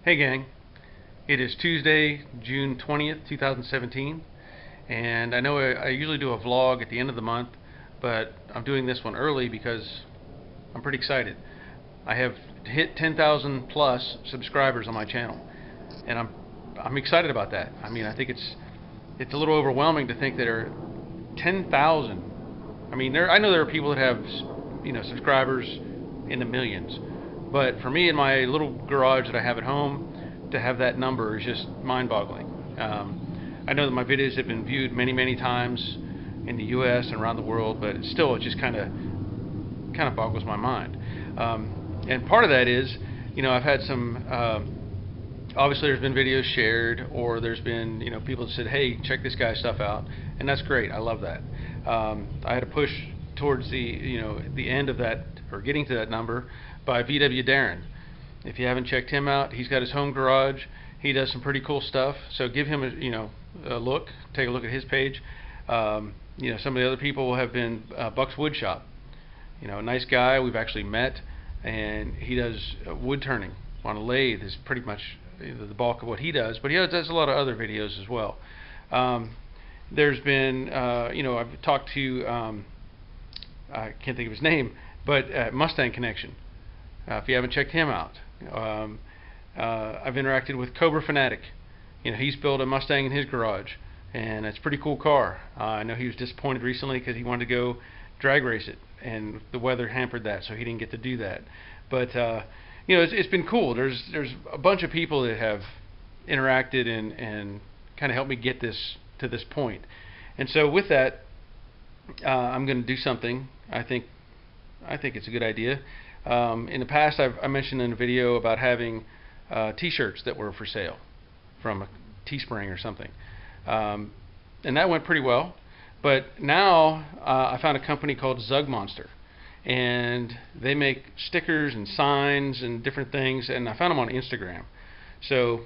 Hey gang, it is Tuesday, June 20th, 2017, and I know I usually do a vlog at the end of the month, but I'm doing this one early because I'm pretty excited. I have hit 10,000 plus subscribers on my channel, and I'm excited about that. I mean, I think it's a little overwhelming to think that there are 10,000. I mean, I know there are people that have, subscribers in the millions. But for me in my little garage that I have at home, to have that number is just mind-boggling. I know that my videos have been viewed many times in the U.S. and around the world, but still, it just kind of boggles my mind. And part of that is, I've had some. Obviously, there's been videos shared, or there's been people that said, "Hey, check this guy's stuff out," and that's great. I love that. I had to push towards the end of that, or getting to that number, by VW Darren. If you haven't checked him out, he's got his home garage. He does some pretty cool stuff. So give him a look. Take a look at his page. Some of the other people have been Buck's Woodshop. A nice guy. We've actually met, and he does wood turning on a lathe. Is pretty much the bulk of what he does. But he does a lot of other videos as well. There's been, I've talked to, I can't think of his name, but Mustang Connection. If you haven't checked him out, I've interacted with Cobra Fanatic. He's built a Mustang in his garage, and it's a pretty cool car. I know he was disappointed recently because he wanted to go drag race it, and the weather hampered that, so he didn't get to do that. But it's been cool. There's a bunch of people that have interacted and kind of helped me get this to this point. And so with that, I'm going to do something. I think it's a good idea. In the past, I mentioned in a video about having t-shirts that were for sale from a Teespring or something, and that went pretty well. But now I found a company called Zug Monster, and they make stickers and signs and different things, and I found them on Instagram. So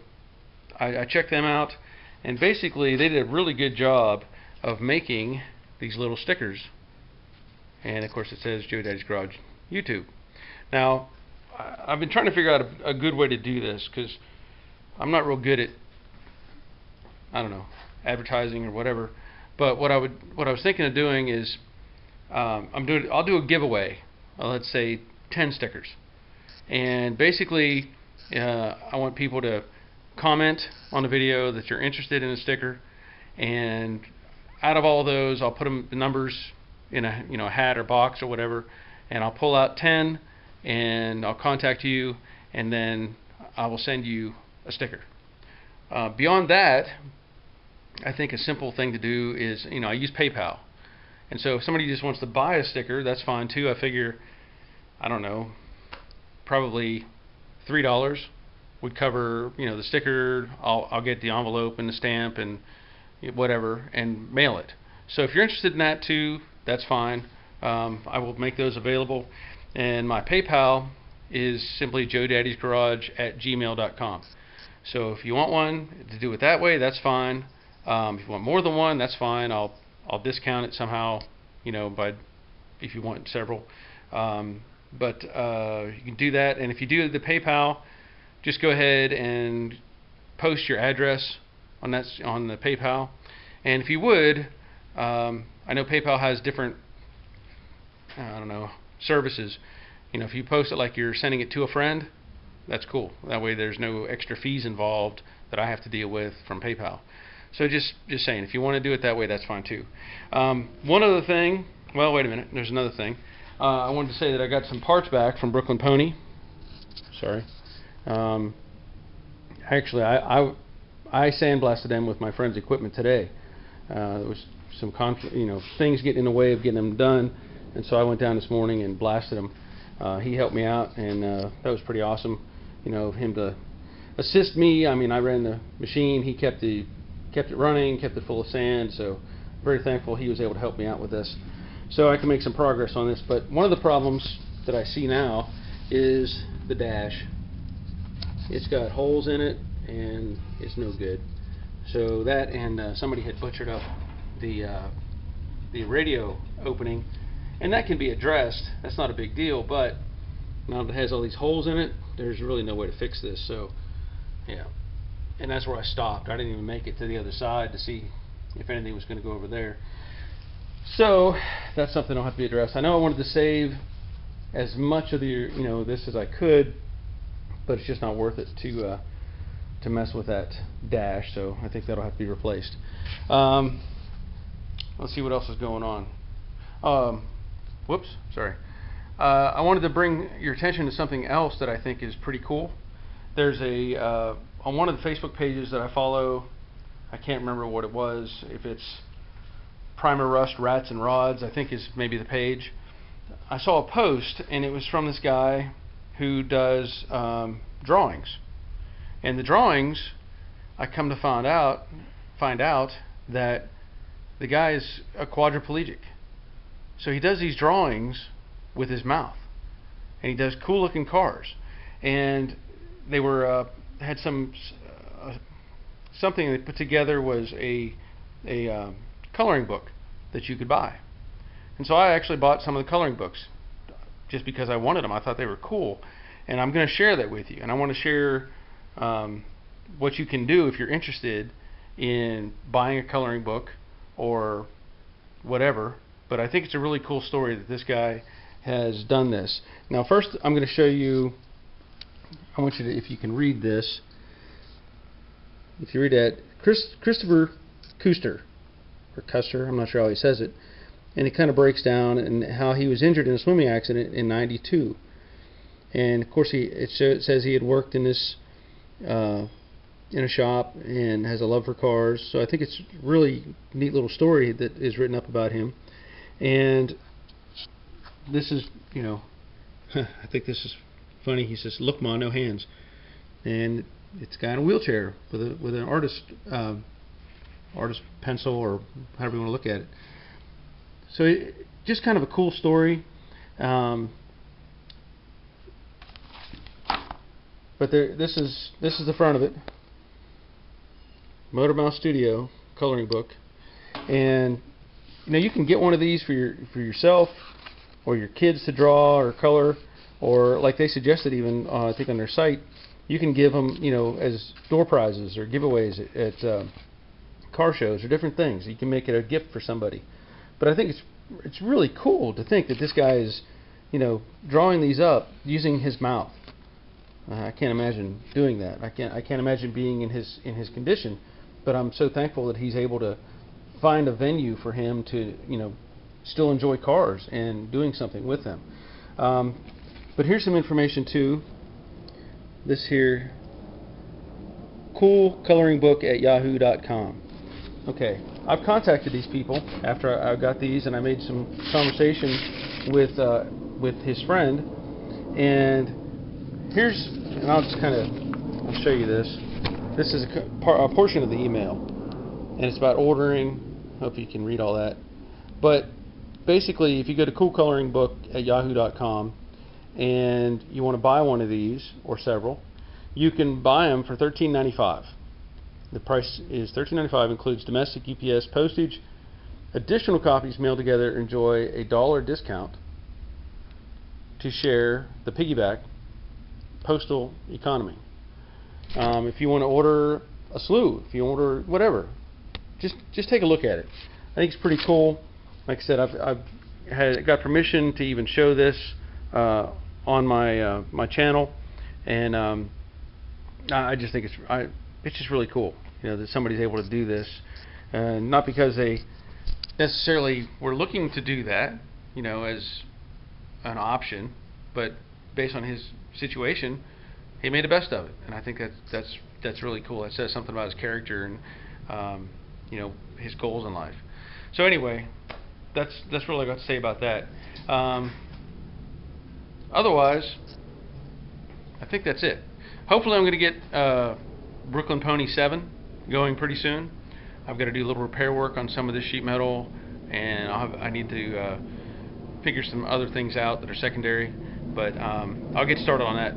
I checked them out, and basically they did a really good job of making these little stickers. And of course it says Joe Daddy's Garage YouTube. Now, I've been trying to figure out a good way to do this, because I'm not real good at, advertising or whatever. But what I was thinking of doing is, I'll do a giveaway. Let's say 10 stickers, and basically, I want people to comment on the video that you're interested in a sticker, and out of all those, I'll put the numbers in a hat or box or whatever, and I'll pull out 10. And I'll contact you, and then I will send you a sticker. Beyond that, I think a simple thing to do is, I use PayPal. And so if somebody just wants to buy a sticker, that's fine too. I figure, probably $3 would cover, the sticker. I'll get the envelope and the stamp and whatever, and mail it. So if you're interested in that too, that's fine. I will make those available. And my PayPal is simply joedaddysgarage@gmail.com. So if you want one to do it that way, that's fine. If you want more than one, that's fine. I'll discount it somehow, if you want several. But you can do that. And if you do the PayPal, just go ahead and post your address on the PayPal. And if you would, I know PayPal has different, services. If you post it like you're sending it to a friend, that's cool. That way there's no extra fees involved that I have to deal with from PayPal. So just saying, if you want to do it that way, that's fine too. One other thing, well, wait a minute, there's another thing. I wanted to say that I got some parts back from Brooklyn Pony. Sorry. Actually, I sandblasted them with my friend's equipment today. There was some things getting in the way of getting them done. And so I went down this morning and blasted him. He helped me out, and that was pretty awesome. Him to assist me. I mean, I ran the machine. He kept it running, kept it full of sand. So very thankful he was able to help me out with this, so I can make some progress on this. But one of the problems that I see now is the dash. It's got holes in it, and it's no good. So that, and somebody had butchered up the radio opening. And that can be addressed. That's not a big deal, but now that it has all these holes in it, there's really no way to fix this. So Yeah, and that's where I stopped. I didn't even make it to the other side to see if anything was going to go over there. So that's something that'll have to be addressed. I know I wanted to save as much of the this as I could, but it's just not worth it to mess with that dash. So I think that'll have to be replaced. Let's see what else is going on. Whoops, sorry. I wanted to bring your attention to something else that I think is pretty cool. There's on one of the Facebook pages that I follow, I can't remember what it was, if it's Primer Rust Rats and Rods, I think is maybe the page. I saw a post, and it was from this guy who does drawings. And the drawings, I come to find out that the guy is a quadriplegic. So he does these drawings with his mouth, and he does cool looking cars. And they were had something they put together was a coloring book that you could buy. And so I actually bought some of the coloring books just because I wanted them. I thought they were cool, and I'm going to share that with you. And I want to share what you can do if you're interested in buying a coloring book or whatever. But I think it's a really cool story that this guy has done this. Now first I'm going to show you, I want you to, if you can read this, if you read that, Christopher Custer, or Custer, I'm not sure how he says it, and it kind of breaks down and how he was injured in a swimming accident in '92. And of course it says he had worked in this in a shop and has a love for cars. So I think it's a really neat little story that is written up about him. And this is, I think this is funny. He says, "Look, Ma, no hands," and it's a guy in a wheelchair with an artist pencil, or however you want to look at it. So just kind of a cool story. But this is the front of it. Motormouth Studio coloring book, and you can get one of these for yourself or your kids to draw or color, or like they suggested even I think on their site, you can give them as door prizes or giveaways at car shows or different things. You can make it a gift for somebody. But I think it's really cool to think that this guy is drawing these up using his mouth. I can't imagine doing that. I can't imagine being in his condition. But I'm so thankful that he's able to find a venue for him to still enjoy cars and doing something with them. But here's some information too. This here, cool coloring book at yahoo.com. Okay, I've contacted these people after I got these, and I made some conversation with his friend. And I'll just I'll show you this. This is a portion of the email, and it's about ordering. Hope you can read all that. But basically, if you go to Cool Coloring Book at yahoo.com and you want to buy one of these or several, you can buy them for $13.95. The price is $13.95, includes domestic UPS postage. Additional copies mailed together enjoy a $1 discount to share the piggyback postal economy. If you want to order a slew, if you order whatever, just take a look at it. I think it's pretty cool. Like I said, I've got permission to even show this on my channel, and I just think it's just really cool, that somebody's able to do this, not because they necessarily were looking to do that, as an option, but based on his situation, he made the best of it, and I think that's really cool. It says something about his character and his goals in life. So anyway, that's really all I got to say about that. Otherwise, I think that's it. Hopefully, I'm going to get Brooklyn Pony 7 going pretty soon. I've got to do a little repair work on some of this sheet metal, and I need to figure some other things out that are secondary. But I'll get started on that,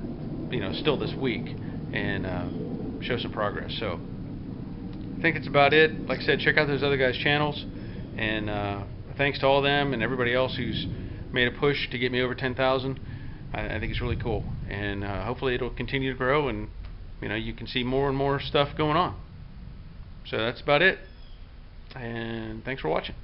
still this week, and show some progress. So I think that's about it. Like I said, check out those other guys' channels, and thanks to all of them and everybody else who's made a push to get me over 10,000. I think it's really cool, and hopefully it'll continue to grow, and you can see more and more stuff going on. So that's about it, and thanks for watching.